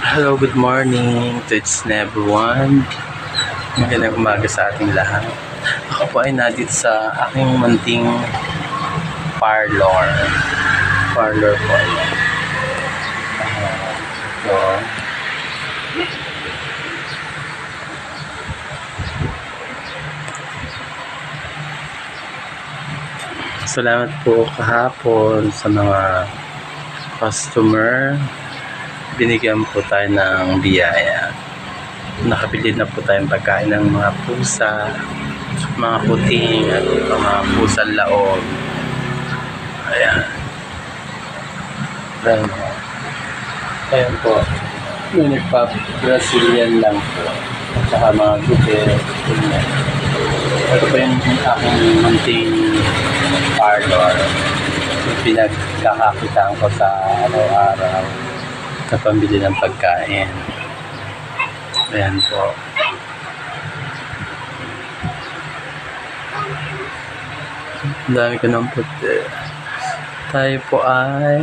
Hello, good morning to everyone. Magandang umaga sa ating lahat. Ako po ay nandito sa aking munting parlor. Parlor po. So, salamat po kahapon sa mga customer. Binigyan po tayo ng biyaya. Nakabili na po tayong pagkain ng mga pusa, mga puting at mga pusang laog. Ayan. Ayan po. Yung nagpa-Brazilian lang po. At saka mga gupit. Ito po yung aking munting parlor. Yung pinagkakakitaan ko sa araw-araw na pambili ng pagkain. Ayan po. Ang dami ko ng puti. Tayo po ay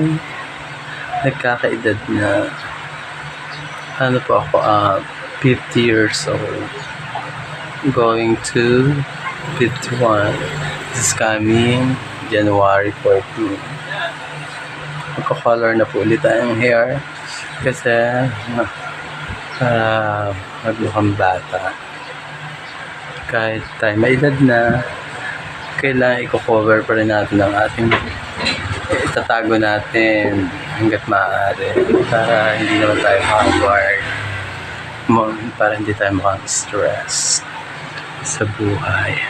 nagkakaedad na. Ano po ako? 50 years old. Going to 51. This is coming January 14. Magka-color na po ulit tayong hair kasi magmukhang bata. Kahit tayo may edad na, kailangan i-cover pa rin natin ang ating itatago natin hanggat maaari para hindi naman tayo hard, para hindi tayo mukhang stress sa buhay.